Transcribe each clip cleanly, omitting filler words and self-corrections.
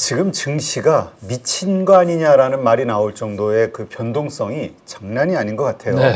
지금 증시가 미친 거 아니냐라는 말이 나올 정도의 그 변동성이 장난이 아닌 것 같아요. 네.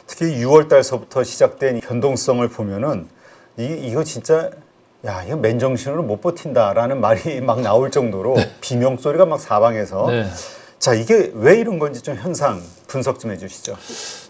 특히 6월 달서부터 시작된 변동성을 보면은 이거 진짜 이거 맨정신으로 못 버틴다라는 말이 막 나올 정도로 비명 소리가 막 사방에서. 네. 자, 이게 왜 이런 건지 좀 현상 분석 좀 해주시죠.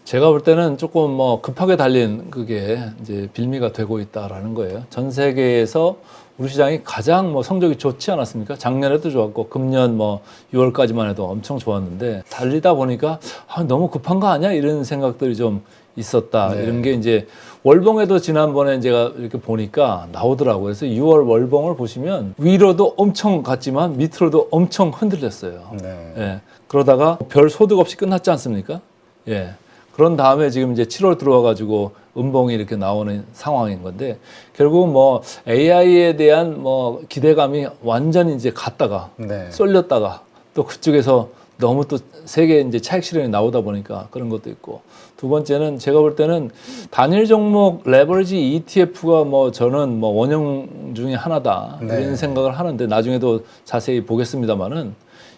제가 볼 때는 조금 뭐 급하게 달린 그게 이제 빌미가 되고 있다라는 거예요. 전 세계에서 우리 시장이 가장 뭐 성적이 좋지 않았습니까? 작년에도 좋았고 금년 뭐 6월까지만 해도 엄청 좋았는데 달리다 보니까 너무 급한 거 아니야? 이런 생각들이 좀 있었다. 네. 이런 게 이제 월봉에도 지난번에 제가 이렇게 보니까 나오더라고요. 그래서 6월 월봉을 보시면 위로도 엄청 갔지만 밑으로도 엄청 흔들렸어요. 네. 예. 그러다가 별 소득 없이 끝났지 않습니까? 예. 그런 다음에 지금 이제 7월 들어와가지고 음봉이 이렇게 나오는 상황인 건데 결국은 뭐 AI에 대한 뭐 기대감이 완전히 이제 갔다가 네. 쏠렸다가 또 그쪽에서 너무 또 세계 이제 차익 실현이 나오다 보니까 그런 것도 있고 두 번째는 제가 볼 때는 단일 종목 레버리지 ETF가 뭐 저는 뭐 원형 중에 하나다 네. 이런 생각을 하는데 나중에도 자세히 보겠습니다만은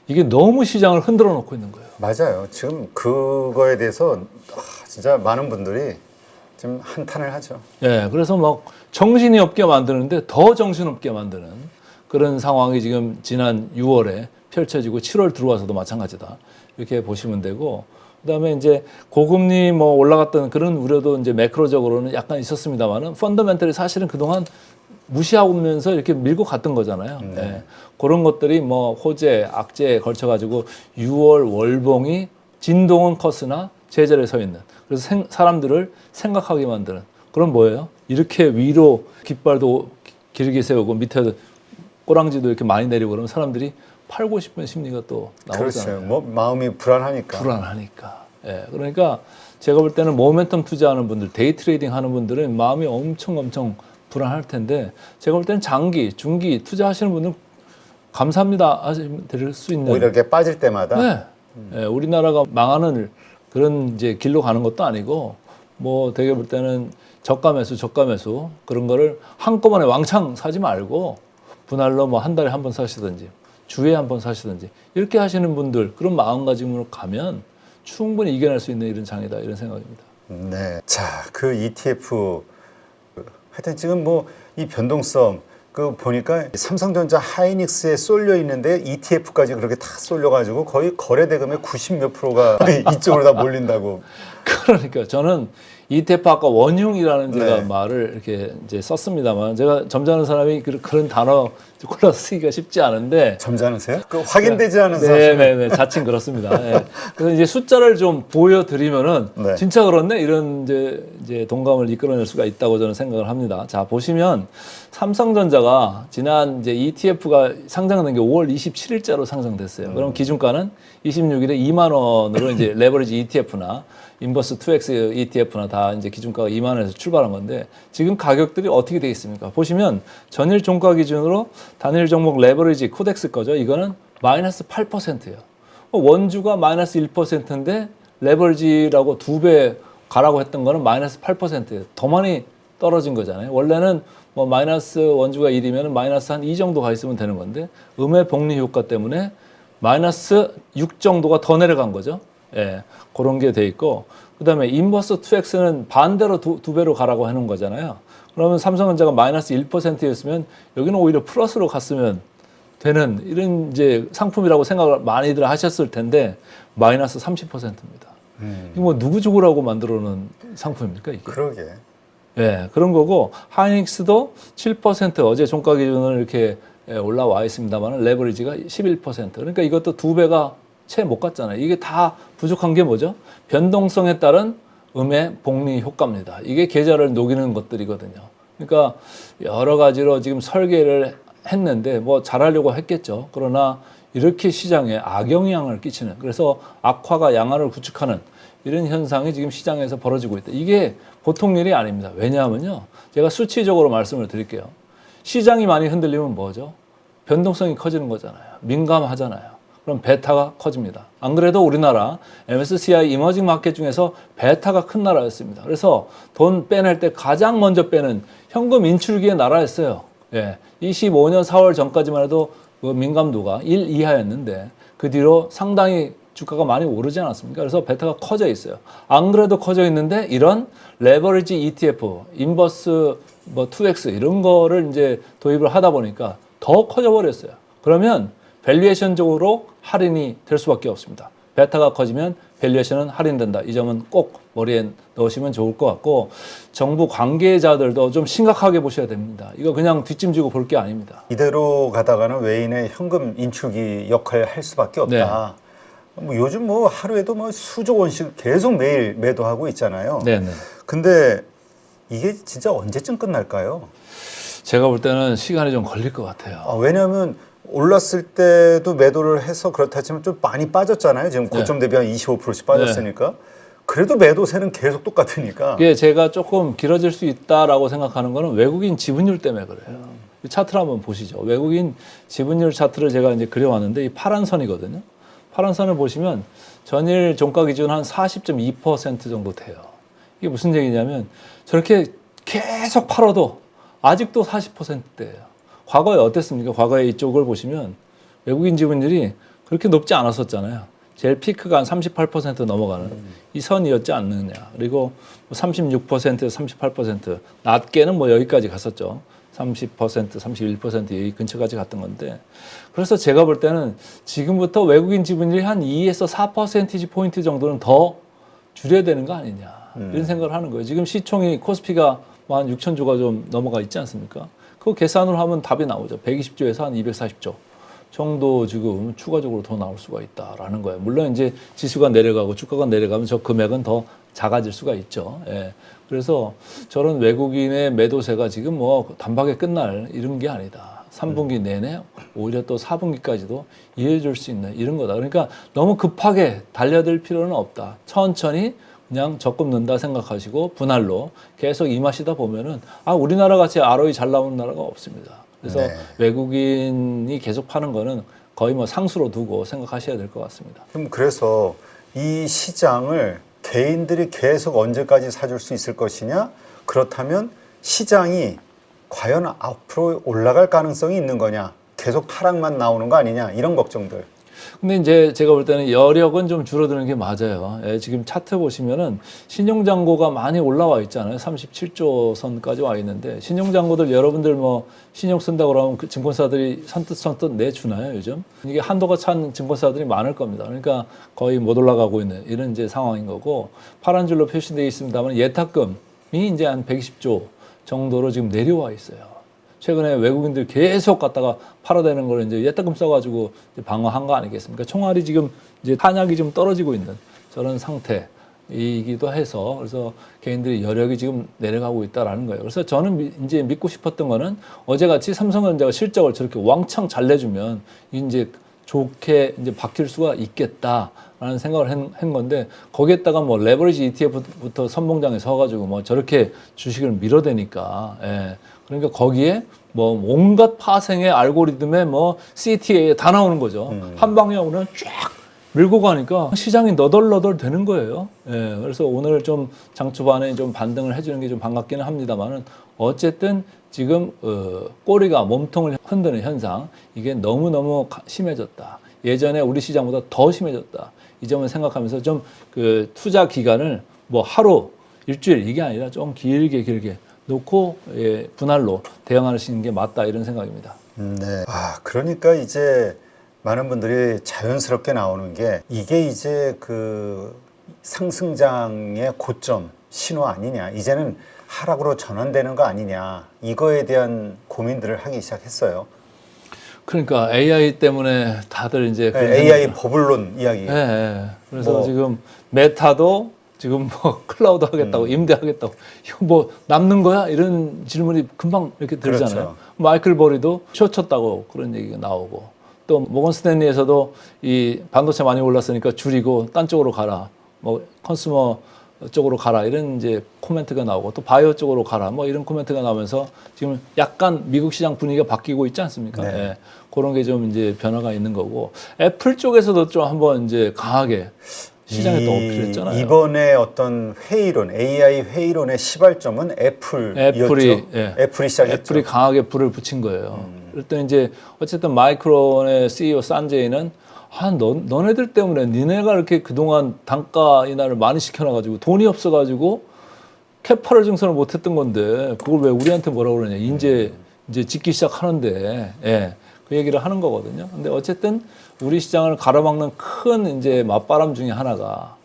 이게 너무 시장을 흔들어 놓고 있는 거예요. 맞아요. 지금 그거에 대해서 진짜 많은 분들이 지금 한탄을 하죠. 예, 그래서 막 정신이 없게 만드는데 더 정신없게 만드는 그런 상황이 지금 지난 6월에 펼쳐지고 7월 들어와서도 마찬가지다. 이렇게 보시면 되고 그다음에 이제 고금리 뭐 올라갔던 그런 우려도 이제 매크로적으로는 약간 있었습니다만은 펀더멘털이 사실은 그동안 무시하면서 이렇게 밀고 갔던 거잖아요. 네. 예. 그런 것들이 뭐 호재, 악재에 걸쳐가지고 6월 월봉이 진동은 컸으나 제자리에 서 있는 그래서 사람들을 생각하게 만드는 그런 뭐예요? 이렇게 위로 깃발도 길게 세우고 밑에 꼬랑지도 이렇게 많이 내리고 그러면 사람들이 팔고 싶은 심리가 또 나오잖아요. 그렇죠. 뭐 마음이 불안하니까. 불안하니까. 예. 그러니까 제가 볼 때는 모멘텀 투자하는 분들, 데이 트레이딩 하는 분들은 마음이 엄청 불안할 텐데 제가 볼 때는 장기, 중기 투자하시는 분들은 감사합니다 하시면 될 수 있는 오히려 이렇게 빠질 때마다. 네. 예, 우리나라가 망하는 그런 이제 길로 가는 것도 아니고 뭐 되게 볼 때는 저가 매수 그런 거를 한꺼번에 왕창 사지 말고 분할로 뭐 한 달에 한 번 사시든지 주에 한 번 사시든지 이렇게 하시는 분들 그런 마음가짐으로 가면 충분히 이겨낼 수 있는 이런 장이다 이런 생각입니다. 네. 자, 그 ETF 하여튼 지금 뭐 이 변동성 그 보니까 삼성전자 하이닉스에 쏠려 있는데 ETF까지 그렇게 다 쏠려가지고 거의 거래 대금의 90몇 프로가 이쪽으로 다 몰린다고. 그러니까 저는 ETF 아까 원흉이라는 제가 네. 말을 이렇게 이제 썼습니다만 제가 점잖은 사람이 그런 단어 골라서 쓰기가 쉽지 않은데 점잖으세요? 그 확인되지 않은 네네네 자칭 그렇습니다. 네. 그래서 이제 숫자를 좀 보여드리면은 네. 진짜 그렇네 이런 이제 동감을 이끌어낼 수가 있다고 저는 생각을 합니다. 자 보시면 삼성전자가 지난 이제 ETF가 상장된 게 5월 27일자로 상장됐어요. 그럼 기준가는 26일에 2만 원으로 이제 레버리지 ETF나 인버스 2X ETF나 다 이제 기준가가 2만 원에서 출발한 건데 지금 가격들이 어떻게 되어 있습니까? 보시면 전일 종가 기준으로 단일 종목 레버리지 코덱스 거죠. 이거는 마이너스 8%예요. 원주가 마이너스 1%인데 레버리지라고 2배 가라고 했던 거는 마이너스 8%예요. 더 많이 떨어진 거잖아요. 원래는 뭐 마이너스 원주가 1이면 마이너스 한 2 정도 가 있으면 되는 건데 음의 복리 효과 때문에 마이너스 6 정도가 더 내려간 거죠. 예, 그런 게 돼 있고 그다음에 인버스 2X는 반대로 두 배로 가라고 하는 거잖아요. 그러면 삼성전자가 마이너스 1%였으면 여기는 오히려 플러스로 갔으면 되는 이런 이제 상품이라고 생각을 많이들 하셨을 텐데 마이너스 30%입니다. 이거 뭐 누구 죽으라고 만들어 놓은 상품입니까 이게? 그러게. 예, 그런 거고 하이닉스도 7% 어제 종가 기준으로 이렇게 올라와 있습니다만 레버리지가 11%. 그러니까 이것도 2배가 채 못 갔잖아요. 이게 다 부족한 게 뭐죠? 변동성에 따른 음의 복리 효과입니다. 이게 계좌를 녹이는 것들이거든요. 그러니까 여러 가지로 지금 설계를 했는데 뭐 잘하려고 했겠죠. 그러나 이렇게 시장에 악영향을 끼치는 그래서 악화가 양화를 구축하는 이런 현상이 지금 시장에서 벌어지고 있다. 이게 보통 일이 아닙니다. 왜냐하면요. 제가 수치적으로 말씀을 드릴게요. 시장이 많이 흔들리면 뭐죠? 변동성이 커지는 거잖아요. 민감하잖아요. 그럼 베타가 커집니다. 안 그래도 우리나라 MSCI 이머징 마켓 중에서 베타가 큰 나라였습니다. 그래서 돈 빼낼 때 가장 먼저 빼는 현금 인출기의 나라였어요. 예, 25년 4월 전까지만 해도 그 민감도가 1 이하였는데 그 뒤로 상당히 주가가 많이 오르지 않았습니까? 그래서 베타가 커져 있어요. 안 그래도 커져 있는데 이런 레버리지 ETF, 인버스 뭐 2X 이런 거를 이제 도입을 하다 보니까 더 커져 버렸어요. 그러면 밸류에이션적으로 할인이 될 수밖에 없습니다. 베타가 커지면 밸류에이션은 할인된다. 이 점은 꼭 머리에 넣으시면 좋을 것 같고 정부 관계자들도 좀 심각하게 보셔야 됩니다. 이거 그냥 뒷짐지고 볼 게 아닙니다. 이대로 가다가는 외인의 현금 인출기 역할을 할 수밖에 없다. 뭐 요즘 뭐 하루에도 뭐 수조 원씩 계속 매일 매도하고 있잖아요. 네네. 근데 이게 진짜 언제쯤 끝날까요? 제가 볼 때는 시간이 좀 걸릴 것 같아요. 왜냐하면 올랐을 때도 매도를 해서 그렇다 치면 좀 많이 빠졌잖아요. 지금 고점 대비 한 25%씩 빠졌으니까. 그래도 매도세는 계속 똑같으니까. 이게 제가 조금 길어질 수 있다라고 생각하는 거는 외국인 지분율 때문에 그래요. 이 차트를 한번 보시죠. 외국인 지분율 차트를 제가 이제 그려왔는데 이 파란 선이거든요. 파란 선을 보시면 전일 종가 기준 한 40.2% 정도 돼요. 이게 무슨 얘기냐면 저렇게 계속 팔아도 아직도 40%대예요. 과거에 어땠습니까? 과거에 이쪽을 보시면 외국인 지분율이 그렇게 높지 않았었잖아요. 제일 피크가 한 38% 넘어가는 이 선이었지 않느냐. 그리고 36%에서 38%, 낮게는 뭐 여기까지 갔었죠. 30%, 31% 이 근처까지 갔던 건데. 그래서 제가 볼 때는 지금부터 외국인 지분율이 한 2에서 4% 포인트 정도는 더 줄여야 되는 거 아니냐. 이런 생각을 하는 거예요. 지금 시총이 코스피가 한 6천조가 좀 넘어가 있지 않습니까? 그 계산으로 하면 답이 나오죠. 120조에서 한 240조 정도 지금 추가적으로 더 나올 수가 있다라는 거예요. 물론 이제 지수가 내려가고 주가가 내려가면 저 금액은 더 작아질 수가 있죠. 예. 그래서 저런 외국인의 매도세가 지금 뭐 단박에 끝날 이런 게 아니다. 3분기 내내 오히려 또 4분기까지도 이해해 줄 수 있는 이런 거다. 그러니까 너무 급하게 달려들 필요는 없다. 천천히 그냥 적금 넣는다 생각하시고 분할로 계속 임하시다 보면은 우리나라 같이 ROE 잘 나오는 나라가 없습니다. 그래서 외국인이 계속 파는 거는 거의 뭐 상수로 두고 생각하셔야 될 것 같습니다. 그럼 그래서 이 시장을 개인들이 계속 언제까지 사줄 수 있을 것이냐? 그렇다면 시장이 과연 앞으로 올라갈 가능성이 있는 거냐? 계속 하락만 나오는 거 아니냐? 이런 걱정들. 근데 이제 제가 볼 때는 여력은 좀 줄어드는 게 맞아요. 지금 차트 보시면은 신용잔고가 많이 올라와 있잖아요. 37조 선까지 와 있는데 신용잔고들 여러분들 뭐 신용 쓴다고 그러면 그 증권사들이 선뜻 내주나요, 요즘? 이게 한도가 찬 증권사들이 많을 겁니다. 그러니까 거의 못 올라가고 있는 이런 이제 상황인 거고 파란 줄로 표시되어 있습니다만 예탁금이 이제 한 120조 정도로 지금 내려와 있어요. 최근에 외국인들 계속 갖다가 팔아대는 걸 이제 예탁금 써가지고 방어한 거 아니겠습니까? 총알이 지금 이제 탄약이 좀 떨어지고 있는 저런 상태이기도 해서 그래서 개인들이 여력이 지금 내려가고 있다라는 거예요. 그래서 저는 이제 믿고 싶었던 거는 어제같이 삼성전자가 실적을 저렇게 왕창 잘 내주면 이제 좋게 이제 바뀔 수가 있겠다라는 생각을 한 건데 거기에다가 뭐 레버리지 ETF부터 선봉장에 서가지고 뭐 저렇게 주식을 밀어대니까 그러니까 거기에 뭐 온갖 파생의 알고리즘에 뭐 CTA에 다 나오는 거죠. 한 방에 오면 쫙 밀고 가니까 시장이 너덜너덜 되는 거예요. 그래서 오늘 좀 장 초반에 좀 반등을 해주는 게 좀 반갑기는 합니다만은 어쨌든 지금 꼬리가 몸통을 흔드는 현상 이게 너무너무 심해졌다. 예전에 우리 시장보다 더 심해졌다. 이 점을 생각하면서 좀 그 투자 기간을 뭐 하루, 일주일 이게 아니라 좀 길게 놓고 분할로 대응하시는 게 맞다 이런 생각입니다. 네. 그러니까 이제 많은 분들이 자연스럽게 나오는 게 이게 이제 그 상승장의 고점 신호 아니냐. 이제는 하락으로 전환되는 거 아니냐. 이거에 대한 고민들을 하기 시작했어요. 그러니까 AI 때문에 다들 이제 AI 버블론 이야기. 그래서 지금 메타도 지금 뭐 클라우드 하겠다고 임대하겠다고 이거 뭐 남는 거야? 이런 질문이 금방 이렇게 들잖아요. 그렇죠. 마이클 버리도 쇼 쳤다고 그런 얘기가 나오고 또 모건 스탠리에서도 이 반도체 많이 올랐으니까 줄이고 딴 쪽으로 가라. 뭐 컨슈머 쪽으로 가라 이런 이제 코멘트가 나오고 또 바이오 쪽으로 가라 뭐 이런 코멘트가 나오면서 지금 약간 미국 시장 분위기가 바뀌고 있지 않습니까? 그런 게 좀 이제 변화가 있는 거고 애플 쪽에서도 좀 한번 이제 강하게 시장에 또 어필했잖아요. 이번에 어떤 회의론, AI 회의론의 시발점은 애플이었죠. 애플이 시작했죠. 애플이 강하게 불을 붙인 거예요. 그랬더니 이제 어쨌든 마이크론의 CEO 산제이는 너네들 때문에 니네가 이렇게 그동안 단가 인하를 많이 시켜놔가지고 돈이 없어가지고 캐파를 증선을 못했던 건데 그걸 왜 우리한테 뭐라고 그러냐. 이제 짓기 시작하는데, 예, 그 얘기를 하는 거거든요. 근데 어쨌든 우리 시장을 가로막는 큰 이제 맞바람 중에 하나가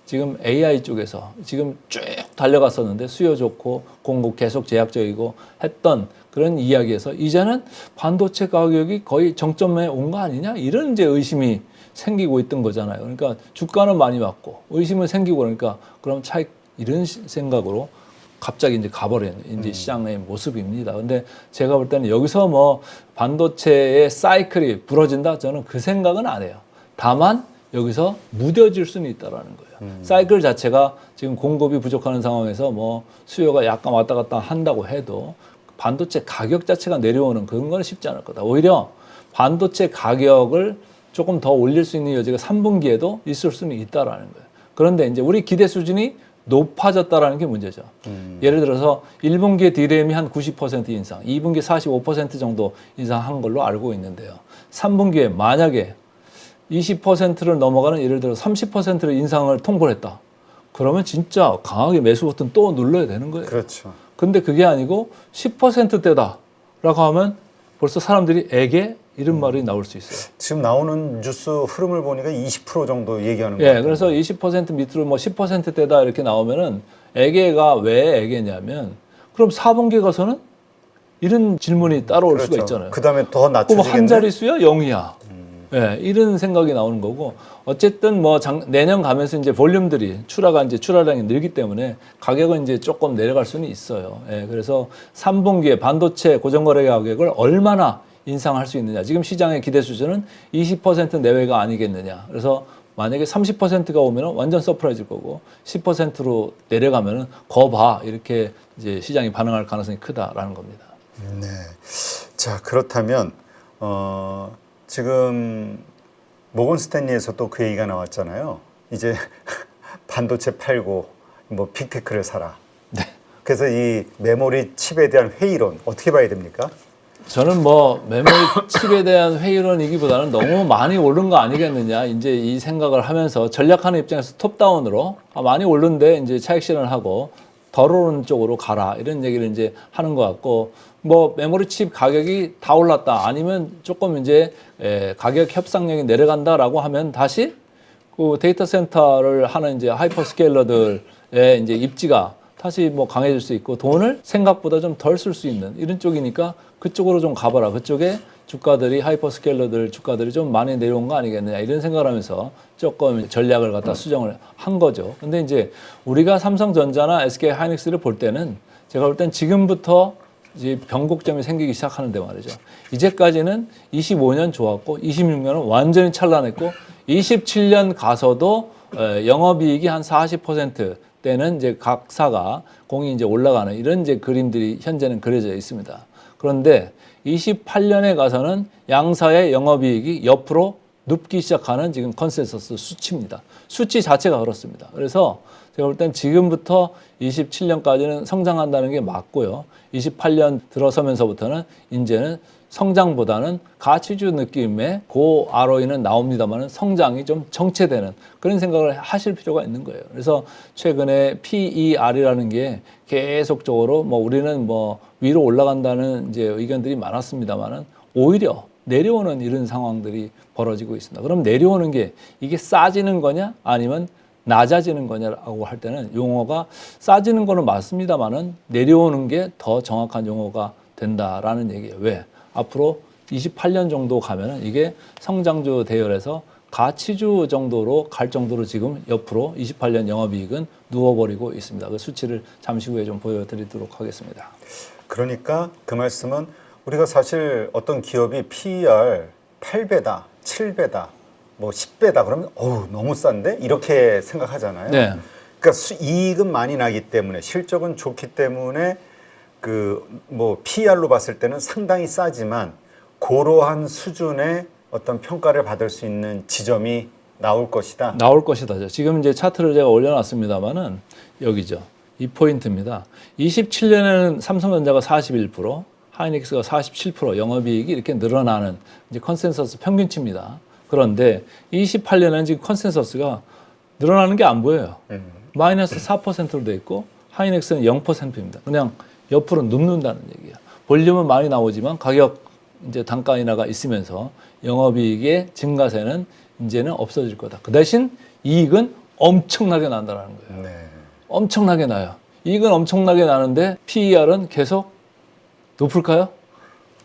지금 AI 쪽에서 지금 쭉 달려갔었는데 수요 좋고 공급 계속 제약적이고 했던 그런 이야기에서 이제는 반도체 가격이 거의 정점에 온 거 아니냐 이런 이제 의심이 생기고 있던 거잖아요. 그러니까 주가는 많이 맞고 의심은 생기고 그러니까 그럼 차익 이런 생각으로 갑자기 이제 가버리는 이제 시장의 모습입니다. 근데 제가 볼 때는 여기서 뭐 반도체의 사이클이 부러진다 저는 그 생각은 안 해요. 다만 여기서 무뎌질 수는 있다라는 거예요. 사이클 자체가 지금 공급이 부족하는 상황에서 뭐 수요가 약간 왔다 갔다 한다고 해도 반도체 가격 자체가 내려오는 그런 건 쉽지 않을 거다. 오히려 반도체 가격을 조금 더 올릴 수 있는 여지가 3분기에도 있을 수는 있다라는 거예요. 그런데 이제 우리 기대 수준이 높아졌다라는 게 문제죠. 예를 들어서 1분기에 D램이 한 90% 인상, 2분기에 45% 정도 인상한 걸로 알고 있는데요. 3분기에 만약에 20%를 넘어가는 예를 들어 30%를 인상을 통보를 했다. 그러면 진짜 강하게 매수 버튼 또 눌러야 되는 거예요. 그렇죠. 근데 그게 아니고 10%대다라고 하면 벌써 사람들이 에게 이런 말이 나올 수 있어요. 지금 나오는 뉴스 흐름을 보니까 20% 정도 얘기하는 예, 거예요. 그래서 20% 밑으로 뭐 10%대다 이렇게 나오면은 에게가 왜 에게냐면 그럼 4분기 가서는 이런 질문이 따라올 수가 있잖아요. 그 다음에 더 그럼 낮춰지겠네. 한 자릿수야 0이야. 예, 이런 생각이 나오는 거고 어쨌든 뭐 내년 가면서 이제 볼륨들이 출하량이 늘기 때문에 가격은 이제 조금 내려갈 수는 있어요. 예, 그래서 3분기에 반도체 고정거래 가격을 얼마나 인상할 수 있느냐. 지금 시장의 기대 수준은 20% 내외가 아니겠느냐. 그래서 만약에 30%가 오면 완전 서프라이즈일 거고 10%로 내려가면은 거봐 이렇게 이제 시장이 반응할 가능성이 크다라는 겁니다. 네. 자, 그렇다면 지금 모건 스탠리에서 또 그 얘기가 나왔잖아요. 이제 반도체 팔고 뭐 빅테크를 사라. 네. 그래서 이 메모리 칩에 대한 회의론 어떻게 봐야 됩니까? 저는 뭐 메모리 칩에 대한 회의론이기보다는 너무 많이 오른 거 아니겠느냐 이제 이 생각을 하면서 전략하는 입장에서 톱다운으로 많이 오른데 이제 차익 실현을 하고 덜 오른 쪽으로 가라 이런 얘기를 이제 하는 것 같고 뭐 메모리 칩 가격이 다 올랐다 아니면 조금 이제 가격 협상력이 내려간다라고 하면 다시 그 데이터 센터를 하는 이제 하이퍼스케일러들의 이제 입지가 다시 뭐 강해질 수 있고 돈을 생각보다 좀 덜 쓸 수 있는 이런 쪽이니까 그쪽으로 좀 가봐라. 그쪽에 주가들이 하이퍼스케일러들 주가들이 좀 많이 내려온 거 아니겠느냐 이런 생각을 하면서 조금 전략을 갖다 수정을 한 거죠. 근데 이제 우리가 삼성전자나 SK 하이닉스를 볼 때는 제가 볼 땐 지금부터 이제 변곡점이 생기기 시작하는데 말이죠. 이제까지는 25년 좋았고 26년은 완전히 찬란했고 27년 가서도 영업이익이 한 40% 때는 이제 각사가 공이 이제 올라가는 이런 이제 그림들이 현재는 그려져 있습니다. 그런데 28년에 가서는 양사의 영업이익이 옆으로 눕기 시작하는 지금 컨센서스 수치입니다. 수치 자체가 그렇습니다. 그래서 제가 볼 땐 지금부터 27년까지는 성장한다는 게 맞고요. 28년 들어서면서부터는 이제는 성장보다는 가치주 느낌의 고 ROE는 나옵니다만 성장이 좀 정체되는 그런 생각을 하실 필요가 있는 거예요. 그래서 최근에 PER이라는 게 계속적으로 뭐 우리는 뭐 위로 올라간다는 이제 의견들이 많았습니다만은 오히려 내려오는 이런 상황들이 벌어지고 있습니다. 그럼 내려오는 게 이게 싸지는 거냐 아니면 낮아지는 거냐라고 할 때는 용어가 싸지는 거는 맞습니다만은 내려오는 게 더 정확한 용어가 된다라는 얘기예요. 왜? 앞으로 28년 정도 가면은 이게 성장주 대열에서 가치주 정도로 갈 정도로 지금 옆으로 28년 영업이익은 누워버리고 있습니다. 그 수치를 잠시 후에 좀 보여드리도록 하겠습니다. 그러니까 그 말씀은 우리가 사실 어떤 기업이 PER 8배다, 7배다, 뭐 10배다 그러면 어우 너무 싼데 이렇게 생각하잖아요. 네. 그러니까 이익은 많이 나기 때문에 실적은 좋기 때문에 그 뭐 PER로 봤을 때는 상당히 싸지만 그러한 수준의 어떤 평가를 받을 수 있는 지점이 나올 것이다. 나올 것이다. 지금 이제 차트를 제가 올려놨습니다만은 여기죠. 이 포인트입니다. 27년에는 삼성전자가 41%, 하이닉스가 47%, 영업이익이 이렇게 늘어나는 이제 컨센서스 평균치입니다. 그런데 28년에는 지금 컨센서스가 늘어나는 게 안 보여요. 마이너스 4%로 돼 있고 하이닉스는 0%입니다. 그냥 옆으로 눕는다는 얘기예요. 볼륨은 많이 나오지만 가격 이제 단가 인하가 있으면서 영업이익의 증가세는 이제는 없어질 거다. 그 대신 이익은 엄청나게 난다는 거예요. 네. 엄청나게 나요. 이익은 엄청나게 나는데 PER은 계속 높을까요?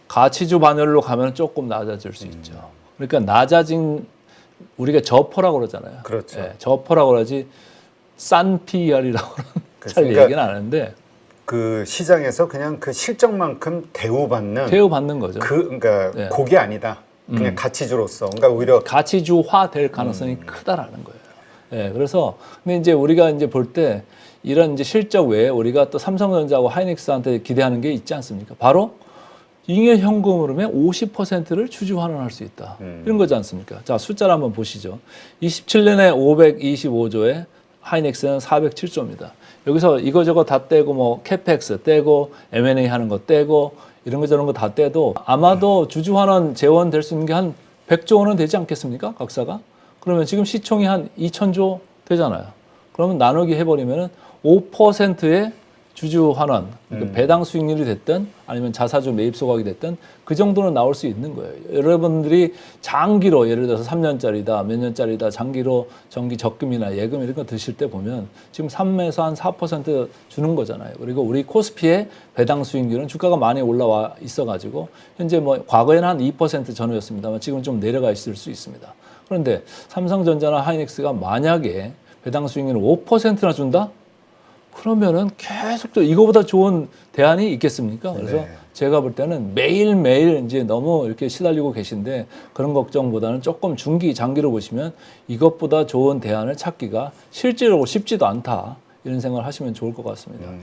가치주 반열로 가면 조금 낮아질 수 있죠. 그러니까 낮아진 우리가 저퍼라고 그러잖아요. 그렇죠. 예, 저퍼라고 그러지 싼 PER이라고 그래서 잘 그러니까 얘기는 안 하는데 그 시장에서 그냥 그 실적만큼 대우받는 대우받는 거죠. 그러니까 네. 그게 아니다. 그냥 가치주로서. 그러니까 오히려 가치주화 될 가능성이 크다라는 거예요. 예, 그래서 근데 이제 우리가 이제 볼 때 이런 이제 실적 외에 우리가 또 삼성전자하고 하이닉스한테 기대하는 게 있지 않습니까? 바로 잉여 현금 흐름의 50%를 주주 환원할 수 있다. 이런 거지 않습니까? 자, 숫자를 한번 보시죠. 27년에 525조에 하이닉스는 407조입니다. 여기서 이거저거 다 떼고 뭐 캐펙스 떼고 M&A 하는 거 떼고 이런 거 저런 거 다 떼도 아마도 주주 환원 재원될 수 있는 게 한 100조 원은 되지 않겠습니까? 각사가? 그러면 지금 시총이 한 2,000조 되잖아요. 그러면 나누기 해버리면은 5%의 주주 환원, 그러니까 배당 수익률이 됐든 아니면 자사주 매입 소각이 됐든 그 정도는 나올 수 있는 거예요. 여러분들이 장기로 예를 들어서 3년짜리다, 몇 년짜리다, 장기로 정기 적금이나 예금 이런 거 드실 때 보면 지금 3에서 한 4% 주는 거잖아요. 그리고 우리 코스피의 배당 수익률은 주가가 많이 올라와 있어가지고 현재 뭐 과거에는 한 2% 전후였습니다만 지금 좀 내려가 있을 수 있습니다. 그런데 삼성전자나 하이닉스가 만약에 배당 수익률을 5%나 준다? 그러면은 계속 또 이거보다 좋은 대안이 있겠습니까? 그래서 네. 제가 볼 때는 매일매일 이제 너무 이렇게 시달리고 계신데 그런 걱정보다는 조금 중기, 장기로 보시면 이것보다 좋은 대안을 찾기가 실제로 쉽지도 않다. 이런 생각을 하시면 좋을 것 같습니다.